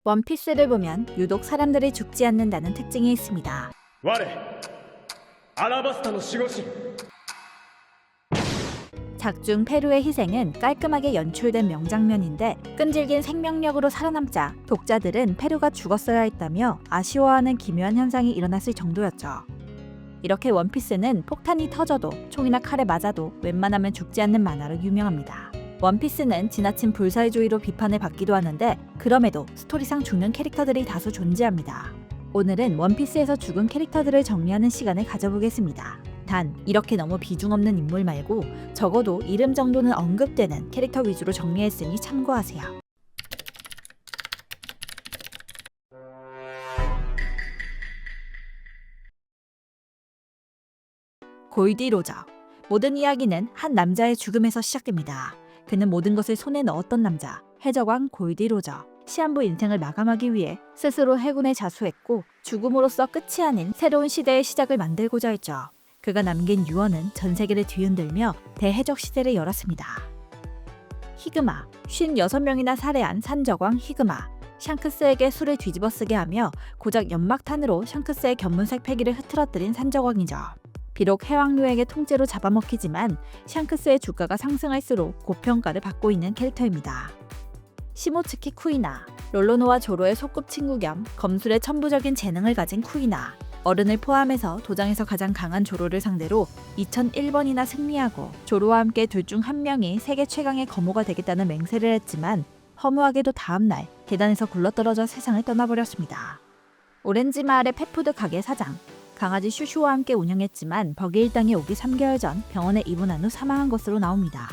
원피스를 보면 유독 사람들이 죽지 않는다는 특징이 있습니다. 我アラバスタの守護神 작중 페루의 희생은 깔끔하게 연출된 명장면인데 끈질긴 생명력으로 살아남자 독자들은 페루가 죽었어야 했다며 아쉬워하는 기묘한 현상이 일어났을 정도였죠. 이렇게 원피스는 폭탄이 터져도 총이나 칼에 맞아도 웬만하면 죽지 않는 만화로 유명합니다. 원피스는 지나친 불사의주의로 비판을 받기도 하는데 그럼에도 스토리상 죽는 캐릭터들이 다수 존재합니다. 오늘은 원피스에서 죽은 캐릭터들을 정리하는 시간을 가져보겠습니다. 단, 이렇게 너무 비중 없는 인물 말고 적어도 이름 정도는 언급되는 캐릭터 위주로 정리했으니 참고하세요. 골디 로저. 모든 이야기는 한 남자의 죽음에서 시작됩니다. 그는 모든 것을 손에 넣었던 남자, 해적왕 골디 로저. 시한부 인생을 마감하기 위해 스스로 해군에 자수했고 죽음으로써 끝이 아닌 새로운 시대의 시작을 만들고자 했죠. 그가 남긴 유언은 전 세계를 뒤흔들며 대해적 시대를 열었습니다. 히그마, 56명이나 살해한 산적왕 히그마. 샹크스에게 술을 뒤집어 쓰게 하며 고작 연막탄으로 샹크스의 견문색 패기를 흐트러뜨린 산적왕이죠. 비록 해왕류에게 통째로 잡아먹히지만 샹크스의 주가가 상승할수록 고평가를 받고 있는 캐릭터입니다. 시모츠키 쿠이나, 롤로노와 조로의 소꿉친구 겸 검술에 천부적인 재능을 가진 쿠이나. 어른을 포함해서 도장에서 가장 강한 조로를 상대로 2001번이나 승리하고 조로와 함께 둘 중 한 명이 세계 최강의 거모가 되겠다는 맹세를 했지만 허무하게도 다음날 계단에서 굴러떨어져 세상을 떠나버렸습니다. 오렌지 마을의 펫푸드 가게 사장, 강아지 슈슈와 함께 운영했지만 버기 일당이 오기 3개월 전 병원에 입원한 후 사망한 것으로 나옵니다.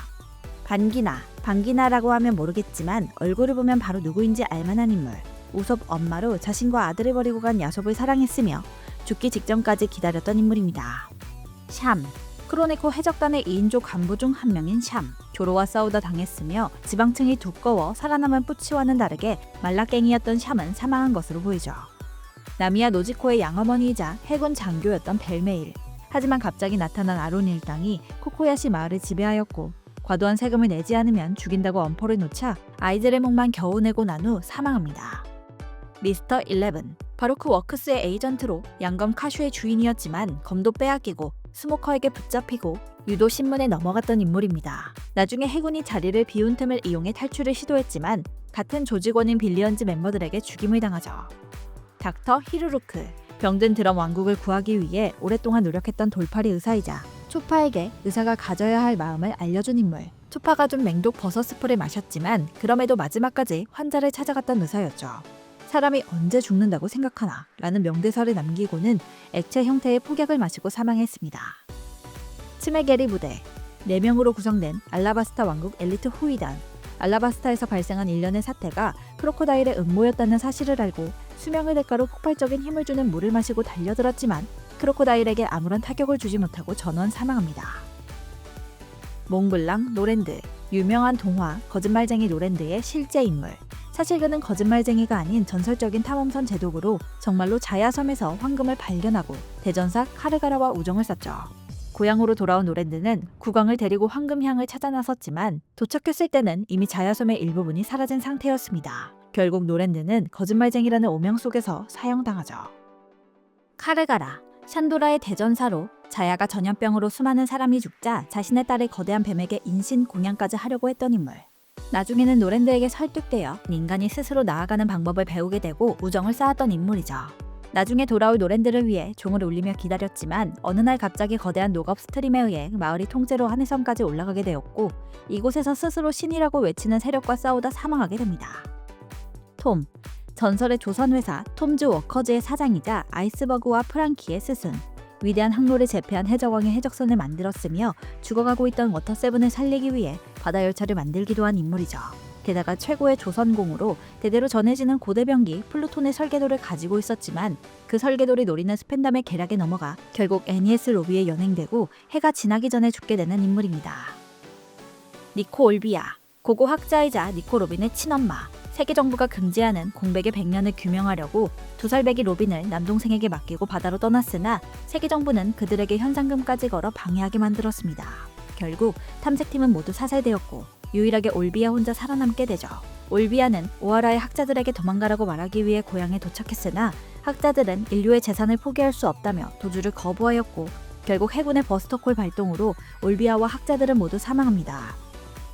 반기나라고 하면 모르겠지만 얼굴을 보면 바로 누구인지 알만한 인물. 우섭 엄마로 자신과 아들을 버리고 간 야솝을 사랑했으며 죽기 직전까지 기다렸던 인물입니다. 샴, 크로네코 해적단의 2인조 간부 중 한 명인 샴. 조로와 싸우다 당했으며 지방층이 두꺼워 살아남은 뿌치와는 다르게 말라깽이였던 샴은 사망한 것으로 보이죠. 나미야 노지코의 양어머니이자 해군 장교였던 벨메일. 하지만 갑자기 나타난 아론 일당이 코코야시 마을을 지배하였고 과도한 세금을 내지 않으면 죽인다고 엄포를 놓자 아이들의 목만 겨우 내고 난 후 사망합니다. 미스터 11, 바로크 워크스의 에이전트로 양검 카슈의 주인이었지만 검도 빼앗기고 스모커에게 붙잡히고 유도 신문에 넘어갔던 인물입니다. 나중에 해군이 자리를 비운 틈을 이용해 탈출을 시도했지만 같은 조직원인 빌리언즈 멤버들에게 죽임을 당하죠. 닥터 히루루크, 병든 드럼 왕국을 구하기 위해 오랫동안 노력했던 돌팔이 의사이자 초파에게 의사가 가져야 할 마음을 알려준 인물. 초파가 좀 맹독 버섯 스프를 마셨지만 그럼에도 마지막까지 환자를 찾아갔던 의사였죠. 사람이 언제 죽는다고 생각하나 라는 명대사를 남기고는 액체 형태의 폭약을 마시고 사망했습니다. 치메게리 부대, 4명으로 구성된 알라바스타 왕국 엘리트 후위단. 알라바스타에서 발생한 일련의 사태가 크로코다일의 음모였다는 사실을 알고 수명의 대가로 폭발적인 힘을 주는 물을 마시고 달려들었지만 크로코다일에게 아무런 타격을 주지 못하고 전원 사망합니다. 몽블랑 노랜드, 유명한 동화 거짓말쟁이 노랜드의 실제 인물. 사실 그는 거짓말쟁이가 아닌 전설적인 탐험선 제독으로 정말로 자야섬에서 황금을 발견하고 대전사 카르가라와 우정을 쌓죠. 고향으로 돌아온 노랜드는 국왕을 데리고 황금향을 찾아 나섰지만 도착했을 때는 이미 자야섬의 일부분이 사라진 상태였습니다. 결국 노랜드는 거짓말쟁이라는 오명 속에서 사형당하죠. 카르가라, 샨도라의 대전사로 자야가 전염병으로 수많은 사람이 죽자 자신의 딸을 거대한 뱀에게 인신 공양까지 하려고 했던 인물. 나중에는 노랜드에게 설득되어 인간이 스스로 나아가는 방법을 배우게 되고 우정을 쌓았던 인물이죠. 나중에 돌아올 노랜드를 위해 종을 울리며 기다렸지만 어느 날 갑자기 거대한 녹업 스트림에 의해 마을이 통째로 하늘섬까지 올라가게 되었고 이곳에서 스스로 신이라고 외치는 세력과 싸우다 사망하게 됩니다. 톰, 전설의 조선회사 톰즈 워커즈의 사장이자 아이스버그와 프랑키의 스승. 위대한 항로를 제패한 해적왕의 해적선을 만들었으며 죽어가고 있던 워터세븐을 살리기 위해 바다열차를 만들기도 한 인물이죠. 게다가 최고의 조선공으로 대대로 전해지는 고대병기 플루톤의 설계도를 가지고 있었지만 그 설계도를 노리는 스펜담의 계략에 넘어가 결국 애니에스 로비에 연행되고 해가 지나기 전에 죽게 되는 인물입니다. 니코 올비아, 고고 학자이자 니코 로빈의 친엄마. 세계 정부가 금지하는 공백의 100년을 규명하려고 2살배기 로빈을 남동생에게 맡기고 바다로 떠났으나 세계 정부는 그들에게 현상금까지 걸어 방해하게 만들었습니다. 결국 탐색팀은 모두 사살되었고 유일하게 올비아 혼자 살아남게 되죠. 올비아는 오하라의 학자들에게 도망가라고 말하기 위해 고향에 도착했으나 학자들은 인류의 재산을 포기할 수 없다며 도주를 거부하였고 결국 해군의 버스터콜 발동으로 올비아와 학자들은 모두 사망합니다.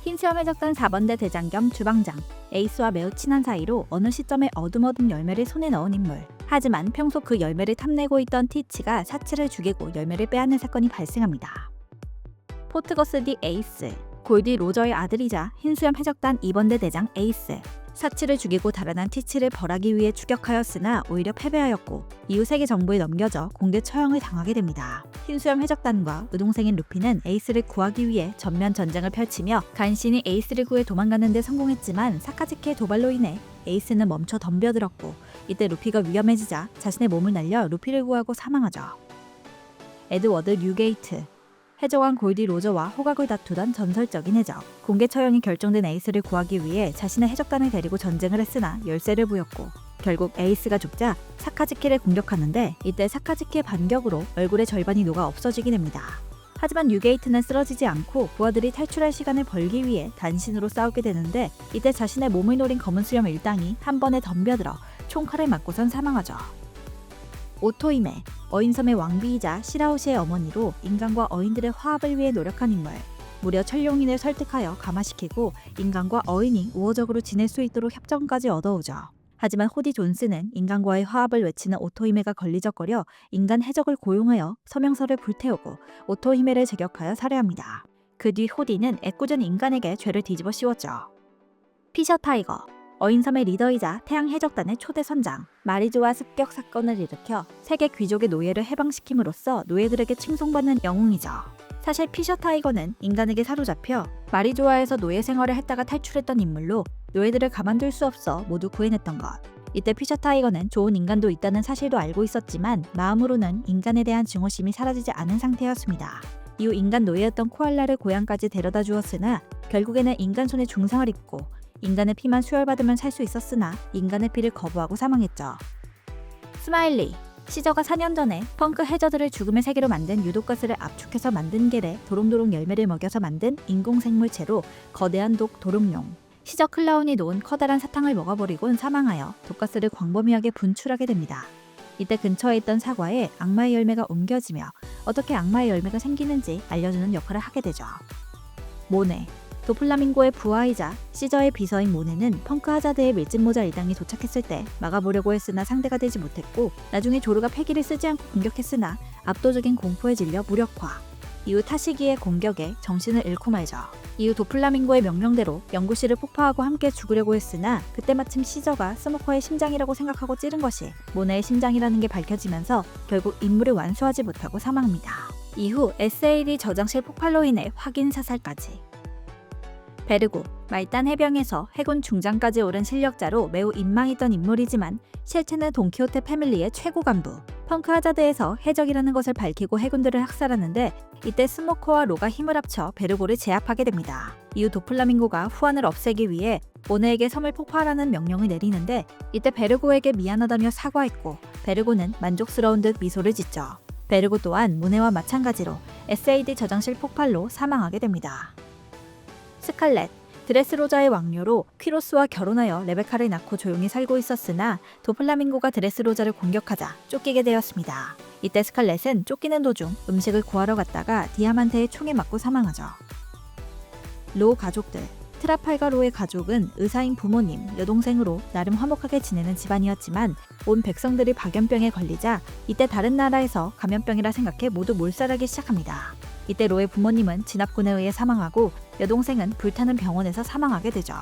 흰수염 해적단 4번대 대장 겸 주방장 에이스와 매우 친한 사이로 어느 시점에 어둠 열매를 손에 넣은 인물. 하지만 평소 그 열매를 탐내고 있던 티치가 사치를 죽이고 열매를 빼앗는 사건이 발생합니다. 포트거스 디 에이스, 골디 로저의 아들이자 흰수염 해적단 2번대 대장 에이스. 사치를 죽이고 달아난 티치를 벌하기 위해 추격하였으나 오히려 패배하였고 이후 세계 정부에 넘겨져 공개 처형을 당하게 됩니다. 흰수염 해적단과 의동생인 루피는 에이스를 구하기 위해 전면 전쟁을 펼치며 간신히 에이스를 구해 도망가는 데 성공했지만 사카즈키의 도발로 인해 에이스는 멈춰 덤벼들었고 이때 루피가 위험해지자 자신의 몸을 날려 루피를 구하고 사망하죠. 에드워드 뉴게이트, 해적왕 골디 로저와 호각을 다투던 전설적인 해적. 공개 처형이 결정된 에이스를 구하기 위해 자신의 해적단을 데리고 전쟁을 했으나 열세를 부였고 결국 에이스가 죽자 사카즈키를 공격하는데 이때 사카즈키의 반격으로 얼굴의 절반이 녹아 없어지게 됩니다. 하지만 뉴게이트는 쓰러지지 않고 부하들이 탈출할 시간을 벌기 위해 단신으로 싸우게 되는데 이때 자신의 몸을 노린 검은 수염 일당이 한 번에 덤벼들어 총칼을 맞고선 사망하죠. 오토히메, 어인섬의 왕비이자 시라우시의 어머니로 인간과 어인들의 화합을 위해 노력한 인물. 무려 천룡인을 설득하여 감화시키고 인간과 어인이 우호적으로 지낼 수 있도록 협정까지 얻어오죠. 하지만 호디 존스는 인간과의 화합을 외치는 오토히메가 걸리적거려 인간 해적을 고용하여 서명서를 불태우고 오토히메를 제격하여 살해합니다. 그 뒤 호디는 애꿎은 인간에게 죄를 뒤집어 씌웠죠. 피셔 타이거, 어인섬의 리더이자 태양 해적단의 초대 선장, 마리조아 습격 사건을 일으켜 세계 귀족의 노예를 해방시킴으로써 노예들에게 칭송받는 영웅이죠. 사실 피셔 타이거는 인간에게 사로잡혀 마리조아에서 노예 생활을 했다가 탈출했던 인물로 노예들을 가만둘 수 없어 모두 구해냈던 것. 이때 피셔 타이거는 좋은 인간도 있다는 사실도 알고 있었지만 마음으로는 인간에 대한 증오심이 사라지지 않은 상태였습니다. 이후 인간 노예였던 코알라를 고향까지 데려다 주었으나 결국에는 인간 손에 중상을 입고 인간의 피만 수혈받으면 살 수 있었으나 인간의 피를 거부하고 사망했죠. 스마일리, 시저가 4년 전에 펑크 해저드를 죽음의 세계로 만든 유독가스를 압축해서 만든 겔에 도롱도롱 열매를 먹여서 만든 인공생물체로 거대한 독 도롱뇽. 시저 클라운이 놓은 커다란 사탕을 먹어버리곤 사망하여 독가스를 광범위하게 분출하게 됩니다. 이때 근처에 있던 사과에 악마의 열매가 옮겨지며 어떻게 악마의 열매가 생기는지 알려주는 역할을 하게 되죠. 모네, 도플라밍고의 부하이자 시저의 비서인 모네는 펑크 하자드의 밀짚모자 일당이 도착했을 때 막아보려고 했으나 상대가 되지 못했고 나중에 조르가 패기를 쓰지 않고 공격했으나 압도적인 공포에 질려 무력화. 이후 타시기의 공격에 정신을 잃고 말죠. 이후 도플라밍고의 명령대로 연구실을 폭파하고 함께 죽으려고 했으나 그때 마침 시저가 스모커의 심장이라고 생각하고 찌른 것이 모네의 심장이라는 게 밝혀지면서 결국 임무를 완수하지 못하고 사망합니다. 이후 SAD 저장실 폭발로 인해 확인 사살까지. 베르고, 말단 해병에서 해군 중장까지 오른 실력자로 매우 인망있던 인물이지만 실체는 돈키호테 패밀리의 최고 간부. 펑크 하자드에서 해적이라는 것을 밝히고 해군들을 학살하는데 이때 스모커와 로가 힘을 합쳐 베르고를 제압하게 됩니다. 이후 도플라밍고가 후환을 없애기 위해 모네에게 섬을 폭파하라는 명령을 내리는데 이때 베르고에게 미안하다며 사과했고 베르고는 만족스러운 듯 미소를 짓죠. 베르고 또한 모네와 마찬가지로 SAD 저장실 폭발로 사망하게 됩니다. 스칼렛, 드레스로자의 왕녀로 퀴로스와 결혼하여 레베카를 낳고 조용히 살고 있었으나 도플라밍고가 드레스로자를 공격하자 쫓기게 되었습니다. 이때 스칼렛은 쫓기는 도중 음식을 구하러 갔다가 디아만테의 총에 맞고 사망하죠. 로 가족들, 트라팔가 로의 가족은 의사인 부모님, 여동생으로 나름 화목하게 지내는 집안이었지만 온 백성들이 박염병에 걸리자 이때 다른 나라에서 감염병이라 생각해 모두 몰살하기 시작합니다. 이때 로의 부모님은 진압군에 의해 사망하고 여동생은 불타는 병원에서 사망하게 되죠.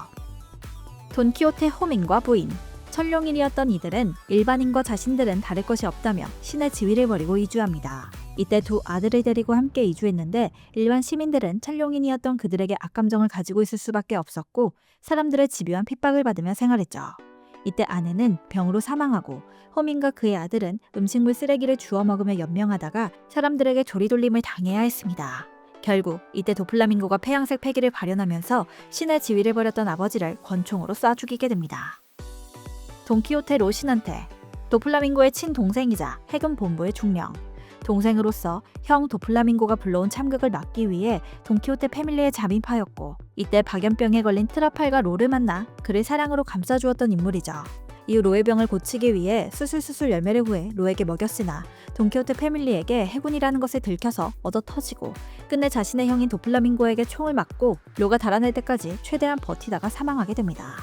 돈키호테 호민과 부인, 천룡인이었던 이들은 일반인과 자신들은 다를 것이 없다며 신의 지위를 버리고 이주합니다. 이때 두 아들을 데리고 함께 이주했는데 일반 시민들은 천룡인이었던 그들에게 악감정을 가지고 있을 수밖에 없었고 사람들의 집요한 핍박을 받으며 생활했죠. 이때 아내는 병으로 사망하고 호민과 그의 아들은 음식물 쓰레기를 주워 먹으며 연명하다가 사람들에게 조리돌림을 당해야 했습니다. 결국 이때 도플라밍고가 폐양색 패기를 발현하면서 신의 지위를 버렸던 아버지를 권총으로 쏴 죽이게 됩니다. 돈키호테 로시난테, 도플라밍고의 친동생이자 해군 본부의 중령. 동생으로서 형 도플라밍고가 불러온 참극을 막기 위해 돈키호테 패밀리에 잠입하였고, 이때 박연병에 걸린 트라팔과 로를 만나 그를 사랑으로 감싸주었던 인물이죠. 이후 로의 병을 고치기 위해 수술 열매를 구해 로에게 먹였으나 돈키호테 패밀리에게 해군이라는 것을 들켜서 얻어 터지고, 끝내 자신의 형인 도플라밍고에게 총을 맞고 로가 달아날 때까지 최대한 버티다가 사망하게 됩니다.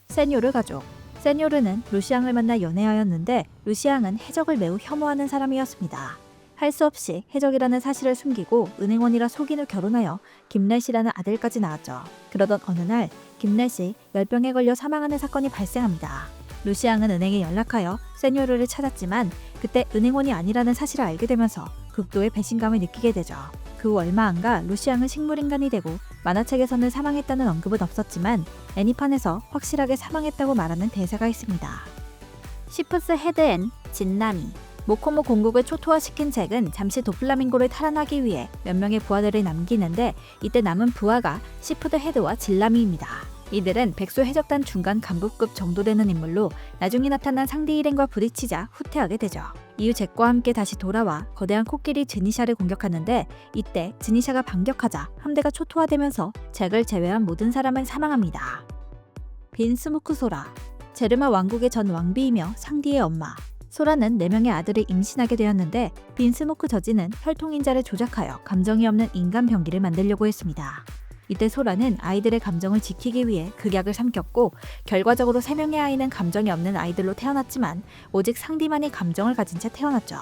세뇨르 가족. 세뇨르는 루시앙을 만나 연애하였는데 루시앙은 해적을 매우 혐오하는 사람이었습니다. 할 수 없이 해적이라는 사실을 숨기고 은행원이라 속인후 결혼하여 김날씨라는 아들까지 낳았죠. 그러던 어느 날 김날씨 열병에 걸려 사망하는 사건이 발생합니다. 루시앙은 은행에 연락하여 세뇨르를 찾았지만 그때 은행원이 아니라는 사실을 알게 되면서 극도의 배신감을 느끼게 되죠. 그 후 얼마 안가 루시앙은 식물인간이 되고 만화책에서는 사망했다는 언급은 없었지만 애니판에서 확실하게 사망했다고 말하는 대사가 있습니다. 시프스 헤드 앤 진나미. 모코모 공국을 초토화시킨 잭은 잠시 도플라밍고를 탈환하기 위해 몇 명의 부하들을 남기는데 이때 남은 부하가 시프드 헤드와 진라미입니다. 이들은 백수 해적단 중간 간부급 정도 되는 인물로 나중에 나타난 상대 일행과 부딪히자 후퇴하게 되죠. 이후 잭과 함께 다시 돌아와 거대한 코끼리 드니샤를 공격하는데 이때 드니샤가 반격하자 함대가 초토화되면서 잭을 제외한 모든 사람은 사망합니다. 빈스무크 소라. 제르마 왕국의 전 왕비이며 상디의 엄마. 소라는 4명의 아들을 임신하게 되었는데 빈스모크 저지는 혈통인자를 조작하여 감정이 없는 인간 병기를 만들려고 했습니다. 이때 소라는 아이들의 감정을 지키기 위해 극약을 삼켰고 결과적으로 3명의 아이는 감정이 없는 아이들로 태어났지만 오직 상디만이 감정을 가진 채 태어났죠.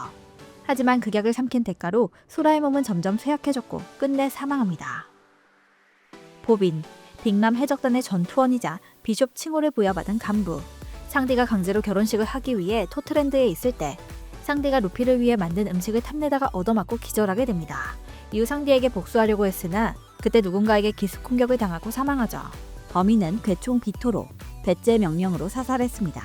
하지만 극약을 삼킨 대가로 소라의 몸은 점점 쇠약해졌고 끝내 사망합니다. 보빈, 빅맘 해적단의 전투원이자 비숍 칭호를 부여받은 간부. 상디가 강제로 결혼식을 하기 위해 토트랜드에 있을 때 상디가 루피를 위해 만든 음식을 탐내다가 얻어맞고 기절하게 됩니다. 이후 상디에게 복수하려고 했으나 그때 누군가에게 기습 공격을 당하고 사망하죠. 범인은 괴총 비토로, 배째의 명령으로 사살했습니다.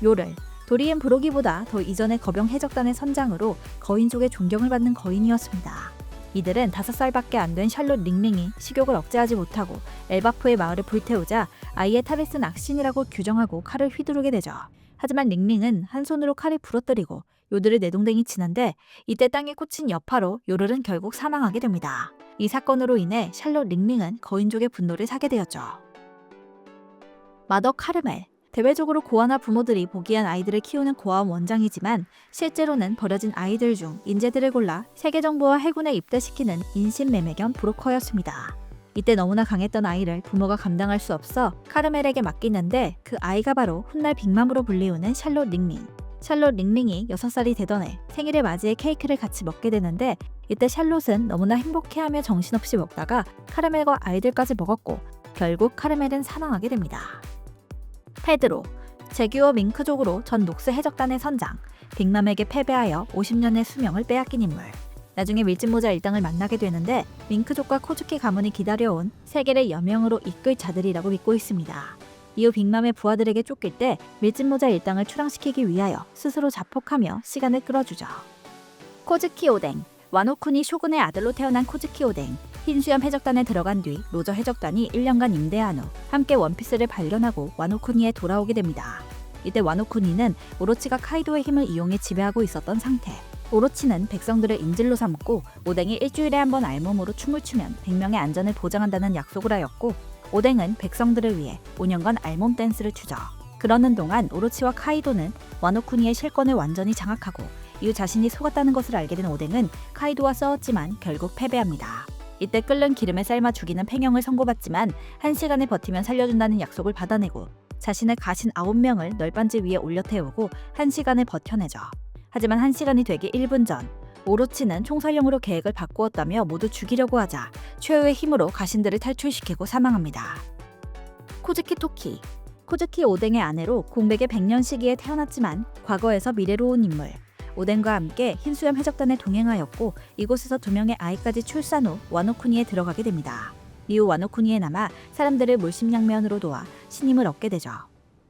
요를, 도리엔 브로기보다 더 이전의 거병 해적단의 선장으로 거인족의 존경을 받는 거인이었습니다. 이들은 5살밖에 안 된 샬롯 링링이 식욕을 억제하지 못하고 엘바프의 마을을 불태우자 아이의 탈을 쓴 악신이라고 규정하고 칼을 휘두르게 되죠. 하지만 링링은 한 손으로 칼을 부러뜨리고 요들을 내동댕이 치는데 이때 땅에 꽂힌 여파로 요를은 결국 사망하게 됩니다. 이 사건으로 인해 샬롯 링링은 거인족의 분노를 사게 되었죠. 마더 카르멜. 대외적으로 고아나 부모들이 보기한 아이들을 키우는 고아원 원장이지만 실제로는 버려진 아이들 중 인재들을 골라 세계정부와 해군에 입대시키는 인신매매 겸 브로커였습니다. 이때 너무나 강했던 아이를 부모가 감당할 수 없어 카르멜에게 맡기는데 그 아이가 바로 훗날 빅맘으로 불리우는 샬롯 링링. 샬롯 링링이 6살이 되던 해 생일을 맞이해 케이크를 같이 먹게 되는데 이때 샬롯은 너무나 행복해하며 정신없이 먹다가 카르멜과 아이들까지 먹었고 결국 카르멜은 사망하게 됩니다. 페드로, 제규어 밍크족으로 전 녹스 해적단의 선장, 빅맘에게 패배하여 50년의 수명을 빼앗긴 인물. 나중에 밀짚모자 일당을 만나게 되는데 밍크족과 코즈키 가문이 기다려온 세계를 여명으로 이끌 자들이라고 믿고 있습니다. 이후 빅맘의 부하들에게 쫓길 때 밀짚모자 일당을 출항시키기 위하여 스스로 자폭하며 시간을 끌어주죠. 코즈키 오뎅, 와노쿠니 쇼군의 아들로 태어난 코즈키 오뎅. 흰수염 해적단에 들어간 뒤 로저 해적단이 1년간 임대한 후 함께 원피스를 발견하고 와노쿠니에 돌아오게 됩니다. 이때 와노쿠니는 오로치가 카이도의 힘을 이용해 지배하고 있었던 상태. 오로치는 백성들을 인질로 삼고 오뎅이 일주일에 한 번 알몸으로 춤을 추면 100명의 안전을 보장한다는 약속을 하였고 오뎅은 백성들을 위해 5년간 알몸 댄스를 추죠. 그러는 동안 오로치와 카이도는 와노쿠니의 실권을 완전히 장악하고 이후 자신이 속았다는 것을 알게 된 오뎅은 카이도와 싸웠지만 결국 패배합니다. 이때 끓는 기름에 삶아 죽이는 팽형을 선고받지만 1시간을 버티면 살려준다는 약속을 받아내고 자신의 가신 9명을 널빤지 위에 올려 태우고 1시간을 버텨내죠. 하지만 1시간이 되기 1분 전 오로치는 총살용으로 계획을 바꾸었다며 모두 죽이려고 하자 최후의 힘으로 가신들을 탈출시키고 사망합니다. 코즈키 토키. 코즈키 오뎅의 아내로 공백의 100년 시기에 태어났지만 과거에서 미래로 온 인물. 오뎅과 함께 흰수염 해적단에 동행하였고 이곳에서 2명의 아이까지 출산 후 와노쿠니에 들어가게 됩니다. 이후 와노쿠니에 남아 사람들을 물심양면으로 도와 신임을 얻게 되죠.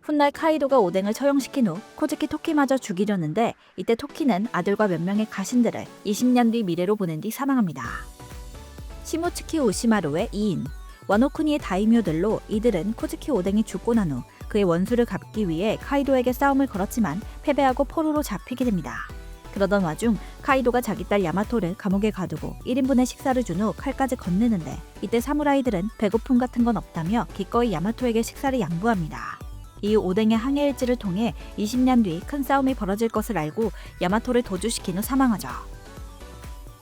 훗날 카이도가 오뎅을 처형시킨 후 코즈키 토키마저 죽이려는데 이때 토키는 아들과 몇 명의 가신들을 20년 뒤 미래로 보낸 뒤 사망합니다. 시모츠키 오시마루의 2인. 와노쿠니의 다이묘들로 이들은 코즈키 오뎅이 죽고 난 후 그의 원수를 갚기 위해 카이도에게 싸움을 걸었지만 패배하고 포로로 잡히게 됩니다. 그러던 와중 카이도가 자기 딸 야마토를 감옥에 가두고 1인분의 식사를 준 후 칼까지 건네는데 이때 사무라이들은 배고픔 같은 건 없다며 기꺼이 야마토에게 식사를 양보합니다. 이후 오뎅의 항해 일지를 통해 20년 뒤 큰 싸움이 벌어질 것을 알고 야마토를 도주시킨 후 사망하죠.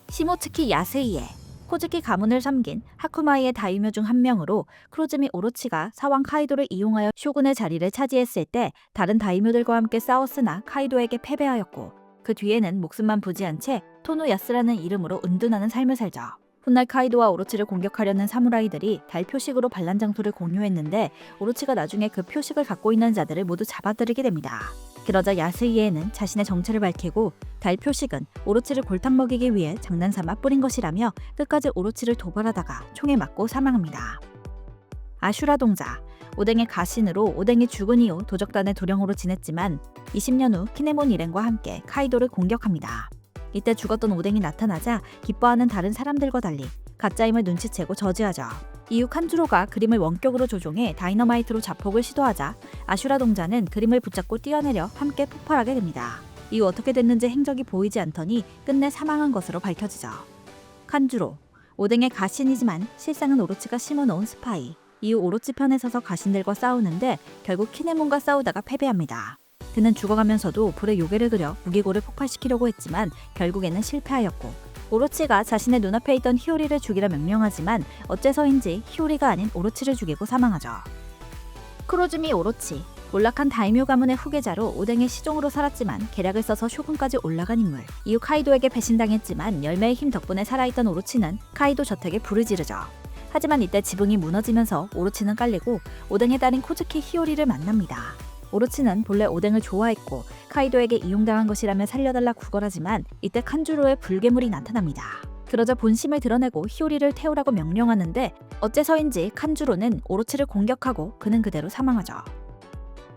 시모츠키 야스이에 코즈키 가문을 섬긴 하쿠마이의 다이묘 중 한 명으로 크로즈미 오로치가 사왕 카이도를 이용하여 쇼군의 자리를 차지했을 때 다른 다이묘들과 함께 싸웠으나 카이도에게 패배하였고 그 뒤에는 목숨만 부지한 채 토노 야스라는 이름으로 은둔하는 삶을 살죠. 훗날 카이도와 오로치를 공격하려는 사무라이들이 달 표식으로 반란 장소를 공유했는데 오로치가 나중에 그 표식을 갖고 있는 자들을 모두 잡아들이게 됩니다. 그러자 야스이에는 자신의 정체를 밝히고 달 표식은 오로치를 골탕 먹이기 위해 장난삼아 뿌린 것이라며 끝까지 오로치를 도발하다가 총에 맞고 사망합니다. 아슈라 동자 오뎅의 가신으로 오뎅이 죽은 이후 도적단의 도령으로 지냈지만 20년 후 키네몬 일행과 함께 카이도를 공격합니다. 이때 죽었던 오뎅이 나타나자 기뻐하는 다른 사람들과 달리 가짜임을 눈치채고 저지하죠. 이후 칸주로가 그림을 원격으로 조종해 다이너마이트로 자폭을 시도하자 아슈라 동자는 그림을 붙잡고 뛰어내려 함께 폭발하게 됩니다. 이후 어떻게 됐는지 행적이 보이지 않더니 끝내 사망한 것으로 밝혀지죠. 칸주로 오뎅의 가신이지만 실상은 오로치가 심어놓은 스파이. 이후 오로치 편에 서서 가신들과 싸우는데 결국 키네몬과 싸우다가 패배합니다. 그는 죽어가면서도 불에 요괴를 그려 무기고를 폭발시키려고 했지만 결국에는 실패하였고 오로치가 자신의 눈앞에 있던 히오리를 죽이라 명령하지만 어째서인지 히오리가 아닌 오로치를 죽이고 사망하죠. 크로즈미 오로치 몰락한 다이묘 가문의 후계자로 오뎅의 시종으로 살았지만 계략을 써서 쇼군까지 올라간 인물. 이후 카이도에게 배신당했지만 열매의 힘 덕분에 살아있던 오로치는 카이도 저택에 불을 지르죠. 하지만 이때 지붕이 무너지면서 오로치는 깔리고 오뎅의 딸인 코즈키 히오리를 만납니다. 오로치는 본래 오뎅을 좋아했고 카이도에게 이용당한 것이라며 살려달라 구걸하지만 이때 칸주로의 불괴물이 나타납니다. 그러자 본심을 드러내고 히오리를 태우라고 명령하는데 어째서인지 칸주로는 오로치를 공격하고 그는 그대로 사망하죠.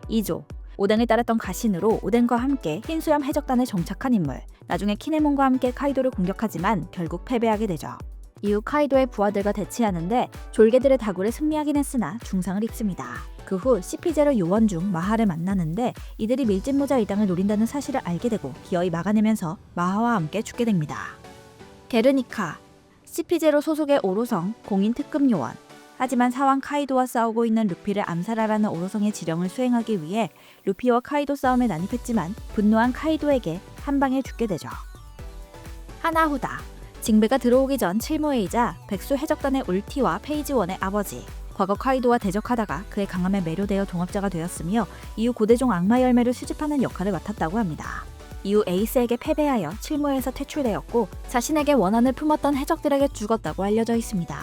2조 오뎅을 따랐던 가신으로 오뎅과 함께 흰수염 해적단에 정착한 인물. 나중에 키네몬과 함께 카이도를 공격하지만 결국 패배하게 되죠. 이후 카이도의 부하들과 대치하는데 졸개들의 다굴에 승리하긴 했으나 중상을 입습니다. 그 후 CP0 요원 중 마하를 만나는데 이들이 밀짚모자 일당을 노린다는 사실을 알게 되고 기어이 막아내면서 마하와 함께 죽게 됩니다. 게르니카 CP0 소속의 오로성 공인 특급 요원. 하지만 사왕 카이도와 싸우고 있는 루피를 암살하라는 오로성의 지령을 수행하기 위해 루피와 카이도 싸움에 난입했지만 분노한 카이도에게 한 방에 죽게 되죠. 하나후다 징베가 들어오기 전 칠무에이자 백수 해적단의 울티와 페이지원의 아버지. 과거 카이도와 대적하다가 그의 강함에 매료되어 동업자가 되었으며 이후 고대종 악마 열매를 수집하는 역할을 맡았다고 합니다. 이후 에이스에게 패배하여 칠무에서 퇴출되었고 자신에게 원한을 품었던 해적들에게 죽었다고 알려져 있습니다.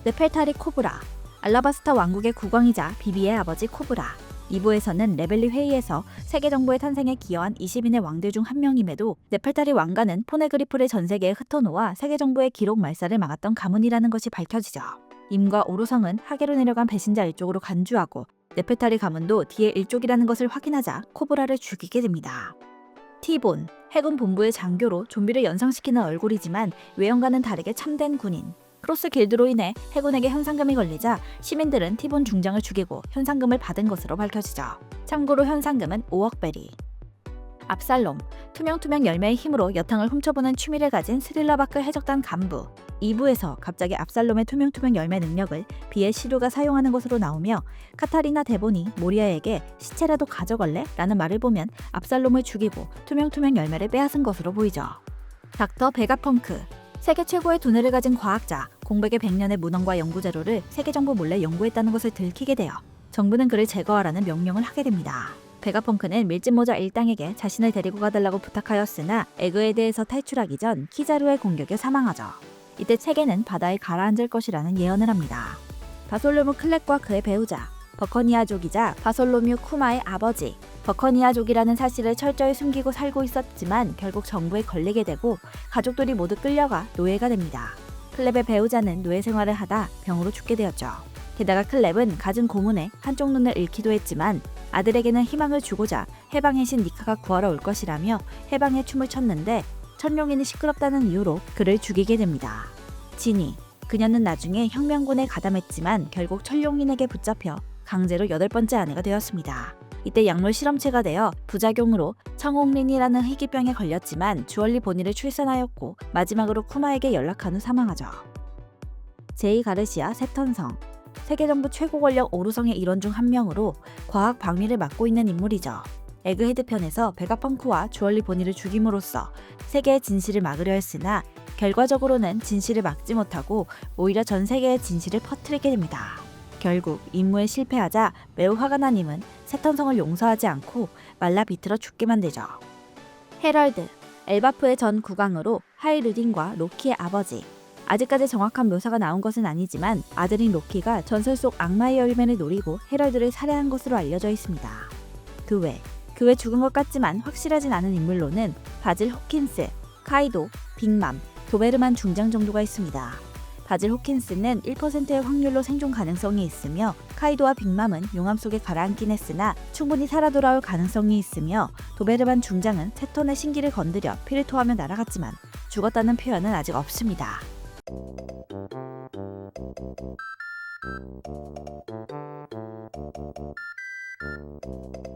네펠타리 코브라 알라바스타 왕국의 국왕이자 비비의 아버지 코브라. 2부에서는 레벨리 회의에서 세계 정부의 탄생에 기여한 20인의 왕들 중 한 명임에도 네펠타리 왕가는 포네그리프를 전 세계에 흩어놓아 세계 정부의 기록 말살을 막았던 가문이라는 것이 밝혀지죠. 임과 오로성은 하계로 내려간 배신자 일족으로 간주하고 네펠타리 가문도 뒤에 일족이라는 것을 확인하자 코브라를 죽이게 됩니다. 티본 해군 본부의 장교로 좀비를 연상시키는 얼굴이지만 외형과는 다르게 참된 군인. 크로스 길드로 인해 해군에게 현상금이 걸리자 시민들은 티본 중장을 죽이고 현상금을 받은 것으로 밝혀지죠. 참고로 현상금은 5억 베리. 압살롬 투명투명 열매의 힘으로 여탕을 훔쳐보는 취미를 가진 스릴라바크 해적단 간부. 2부에서 갑자기 압살롬의 투명투명 열매 능력을 비의 시루가 사용하는 것으로 나오며 카타리나 데본이 모리아에게 시체라도 가져갈래? 라는 말을 보면 압살롬을 죽이고 투명투명 열매를 빼앗은 것으로 보이죠. 닥터 베가펑크 세계 최고의 두뇌를 가진 과학자, 공백의 100년의 문헌과 연구자료를 세계 정부 몰래 연구했다는 것을 들키게 되어 정부는 그를 제거하라는 명령을 하게 됩니다. 베가펑크는 밀짚모자 일당에게 자신을 데리고 가달라고 부탁하였으나 에그에 대해서 탈출하기 전 키자루의 공격에 사망하죠. 이때 세계는 바다에 가라앉을 것이라는 예언을 합니다. 바솔로뮤 클렉과 그의 배우자, 버커니아족이자 바솔로뮤 쿠마의 아버지, 버커니아족이라는 사실을 철저히 숨기고 살고 있었지만 결국 정부에 걸리게 되고 가족들이 모두 끌려가 노예가 됩니다. 클랩의 배우자는 노예 생활을 하다 병으로 죽게 되었죠. 게다가 클랩은 갖은 고문에 한쪽 눈을 잃기도 했지만 아들에게는 희망을 주고자 해방의 신 니카가 구하러 올 것이라며 해방의 춤을 췄는데 천룡인이 시끄럽다는 이유로 그를 죽이게 됩니다. 지니, 그녀는 나중에 혁명군에 가담했지만 결국 천룡인에게 붙잡혀 강제로 8번째 아내가 되었습니다. 이때 약물 실험체가 되어 부작용으로 청홍린이라는 희귀병에 걸렸지만 주얼리 보니를 출산하였고 마지막으로 쿠마에게 연락한 후 사망하죠. 제이 가르시아 세턴성, 세계 정부 최고 권력 오루성의 일원 중 한 명으로 과학 방위를 맡고 있는 인물이죠. 에그헤드 편에서 베가펑크와 주얼리 보니를 죽임으로써 세계의 진실을 막으려 했으나 결과적으로는 진실을 막지 못하고 오히려 전 세계의 진실을 퍼뜨리게 됩니다. 결국 임무에 실패하자 매우 화가 난 임은 세턴성을 용서하지 않고 말라 비틀어 죽게만 되죠. 헤럴드, 엘바프의 전 국왕으로 하이르딘과 로키의 아버지. 아직까지 정확한 묘사가 나온 것은 아니지만 아들인 로키가 전설 속 악마의 열매를 노리고 헤럴드를 살해한 것으로 알려져 있습니다. 그 외 죽은 것 같지만 확실하진 않은 인물로는 바질 호킨스, 카이도, 빅맘, 도베르만 중장 정도가 있습니다. 바질 호킨스는 1%의 확률로 생존 가능성이 있으며 카이도와 빅맘은 용암 속에 가라앉긴 했으나 충분히 살아 돌아올 가능성이 있으며 도베르만 중장은 세턴의 신기를 건드려 피를 토하며 날아갔지만 죽었다는 표현은 아직 없습니다.